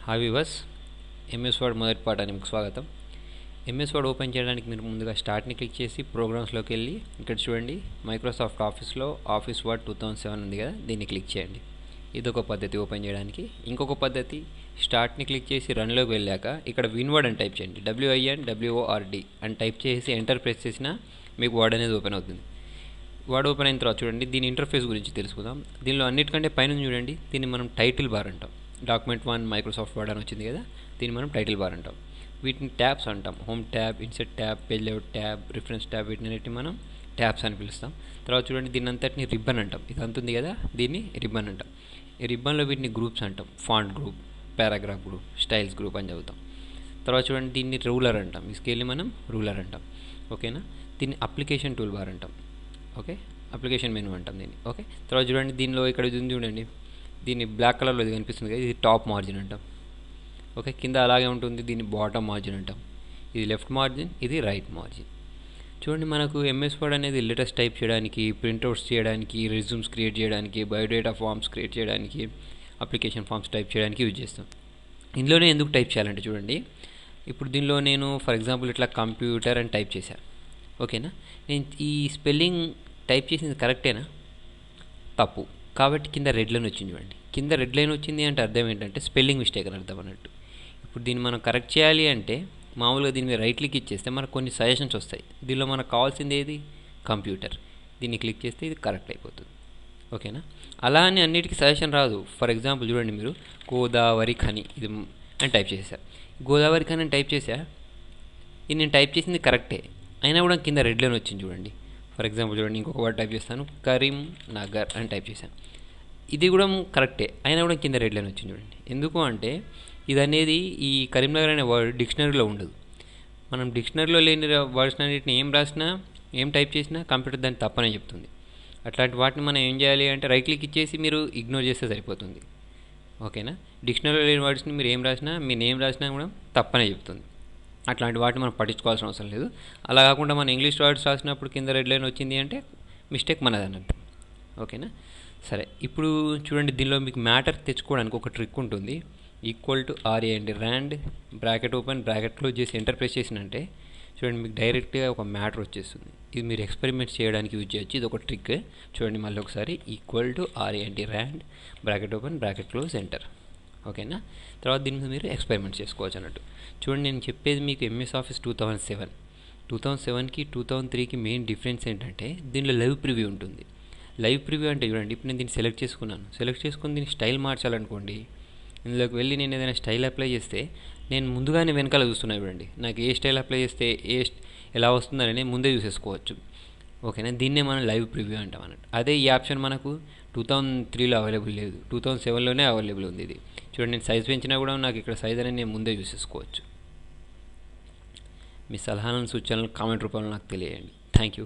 Hi viewers, MS word మొదటి పాఠానికి మీకు స్వాగతం. ఎంఎస్ వర్డ్ ఓపెన్ చేయడానికి మీరు ముందుగా స్టార్ట్ని క్లిక్ చేసి ప్రోగ్రామ్స్లోకి వెళ్ళి ఇక్కడ చూడండి, మైక్రోసాఫ్ట్ ఆఫీస్లో ఆఫీస్ వర్డ్ 2007 ఉంది కదా, దీన్ని క్లిక్ చేయండి. ఇదొక పద్ధతి ఓపెన్ చేయడానికి. ఇంకొక పద్ధతి, స్టార్ట్ని క్లిక్ చేసి రన్లోకి వెళ్ళాక ఇక్కడ విన్వర్డ్ అని టైప్ చేయండి. WINWORD అని టైప్ చేసి ఎంటర్ ప్రెస్ చేసినా మీకు వర్డ్ అనేది ఓపెన్ అవుతుంది. వర్డ్ ఓపెన్ అయిన తర్వాత చూడండి, దీని ఇంటర్ఫేస్ గురించి తెలుసుకుందాం. దీనిలో అన్నిటికంటే పైన చూడండి, దీన్ని మనం టైటిల్ బార్ అంటాం. డాక్యుమెంట్ 1 మైక్రోసాఫ్ట్ వర్డ్ అని వచ్చింది కదా, దీన్ని మనం టైటిల్ బార్ అంటాం. వీటిని ట్యాబ్స్ అంటాం. Home tab, INCET tab, page layout tab, reference tab, వీటిని మనం ట్యాబ్స్ అని పిలుస్తాం. తర్వాత చూడండి, దీని అంతటిని రిబ్బన్ అంటాం. ఇది అంతుంది కదా, దీన్ని రిబ్బన్ అంటాం. ఈ రిబ్బన్లో వీటిని గ్రూప్స్ అంటాం. Font group, paragraph group, styles group అని చదువుతాం. తర్వాత చూడండి, దీన్ని రూలర్ అంటాం. ఈ స్కేల్ని మనం రూలర్ అంటాం. ఓకేనా. దీన్ని అప్లికేషన్ టూల్ బార్ అంటాం. ఓకే, అప్లికేషన్ మెనూ అంటాం దీన్ని. ఓకే, తర్వాత చూడండి, దీనిలో ఇక్కడ చూడండి, దీన్ని బ్లాక్ కలర్లో ఇది కనిపిస్తుంది కదా, ఇది టాప్ మార్జిన్ అంటాం. ఓకే, కింద అలాగే ఉంటుంది, దీన్ని బాటమ్ మార్జిన్ అంటాం. ఇది లెఫ్ట్ మార్జిన్, ఇది రైట్ మార్జిన్. చూడండి, మనకు ఎంఎస్ వర్డ్ అనేది లెటర్స్ టైప్ చేయడానికి, ప్రింట్అవుట్స్ చేయడానికి, రెజ్యూమ్స్ క్రియేట్ చేయడానికి, బయోడేటా ఫామ్స్ క్రియేట్ చేయడానికి, అప్లికేషన్ ఫామ్స్ టైప్ చేయడానికి యూజ్ చేస్తాం. ఇందులోనే ఎందుకు టైప్ చేయాలంటే చూడండి, ఇప్పుడు దీనిలో నేను ఫర్ ఎగ్జాంపుల్ ఇట్లా కంప్యూటర్ అని టైప్ చేశాను. ఓకేనా, నేను ఈ స్పెల్లింగ్ టైప్ చేసింది కరెక్టేనా? తప్పు. కాబట్టి కింద రెడ్ లైన్ వచ్చింది చూడండి. కింద రెడ్ లైన్ వచ్చింది అంటే అర్థం ఏంటంటే స్పెల్లింగ్ మిస్టేక్ అని అర్థం అన్నట్టు. ఇప్పుడు దీన్ని మనం కరెక్ట్ చేయాలి అంటే మామూలుగా దీని మీద రైట్ క్లిక్ ఇచ్చేస్తే మనకు కొన్ని సజెషన్స్ వస్తాయి. దీనిలో మనకు కావాల్సింది ఏది? కంప్యూటర్. దీన్ని క్లిక్ చేస్తే ఇది కరెక్ట్ అయిపోతుంది. ఓకేనా. అలా అని అన్నిటికీ సజెషన్ రాదు. ఫర్ ఎగ్జాంపుల్ చూడండి, మీరు గోదావరి ఖని ఇది అని టైప్ చేశారు. గోదావరి ఖని అని టైప్ చేశా, ఇది నేను టైప్ చేసింది కరెక్టే, అయినా కూడా కింద రెడ్ లైన్ వచ్చింది చూడండి. ఫర్ ఎగ్జాంపుల్ చూడండి, ఇంకొక వర్డ్ టైప్ చేస్తాను, కరీంనగర్ అని టైప్ చేశాను. ఇది కూడా కరెక్టే, అయినా కూడా కింద రెడ్ లైన్ వచ్చింది చూడండి. ఎందుకు అంటే ఇది అనేది, ఈ కరీంనగర్ అనే వర్డ్ డిక్షనరీలో ఉండదు. మనం డిక్షనరీలో లేని వర్డ్స్ అన్నిటిని ఏం టైప్ చేసినా కంప్యూటర్ దాన్ని తప్పనే చెప్తుంది. అట్లాంటి వాటిని మనం ఏం చేయాలి అంటే రైట్ క్లిక్ ఇచ్చేసి మీరు ఇగ్నోర్ చేస్తే సరిపోతుంది. ఓకేనా. డిక్షనరీలో లేని వర్డ్స్ని మీరు ఏం రాసినా, మీ నేమ్ రాసినా కూడా తప్పనే చెప్తుంది. అట్లాంటి వాటిని మనం పట్టించుకోవాల్సిన అవసరం లేదు. అలా కాకుండా మనం ఇంగ్లీష్ వర్డ్స్ రాసినప్పుడు కింద రెడ్ లైన్ వచ్చింది అంటే మిస్టేక్ మనది అన్నట్టు. ఓకేనా. సరే, ఇప్పుడు చూడండి, దీనిలో మీకు మ్యాటర్ తెచ్చుకోవడానికి ఒక ట్రిక్ ఉంటుంది. =RA rand bracket open bracket close చేసి ఎంటర్ ప్రెస్ చేసినంటే చూడండి, మీకు డైరెక్ట్గా ఒక మ్యాటర్ వచ్చేస్తుంది. ఇది మీరు ఎక్స్పెరిమెంట్స్ చేయడానికి యూజ్ చేయొచ్చు. ఇది ఒక ట్రిక్. చూడండి మళ్ళీ ఒకసారి, =RA rand bracket open bracket close enter. ఓకేనా. తర్వాత దీని మీద మీరు ఎక్స్పెరిమెంట్ చేసుకోవచ్చు అన్నట్టు. చూడండి, నేను చెప్పేది మీకు ఎంఎస్ ఆఫీస్ 2007కి 2003కి మెయిన్ డిఫరెన్స్ ఏంటంటే దీనిలో లైవ్ ప్రివ్యూ ఉంటుంది. లైవ్ ప్రివ్యూ అంటే చూడండి, ఇప్పుడు నేను దీన్ని సెలెక్ట్ చేసుకుని దీన్ని స్టైల్ మార్చాలనుకోండి, ఇందులోకి వెళ్ళి నేను ఏదైనా స్టైల్ అప్లై చేస్తే నేను ముందుగానే వెనకాల చూస్తున్నా చూడండి, నాకు ఏ స్టైల్ అప్లై చేస్తే ఎలా వస్తుందని నేను ముందే చూసేసుకోవచ్చు. ఓకేనా. దీన్నే మనం లైవ్ ప్రివ్యూ అంటాం అన్నట్టు. అదే ఈ ఆప్షన్ మనకు 2003లో అవైలబుల్ లేదు, 2007లోనే అవైలబుల్ ఉంది. ఇది చూడండి, నేను సైజ్ పెంచినా కూడా నాకు ఇక్కడ సైజ్ అనేది నేను ముందే చూసేసుకోవచ్చు. మీ సలహాలను సూచనలు కామెంట్ రూపంలో నాకు తెలియజేయండి. Thank you.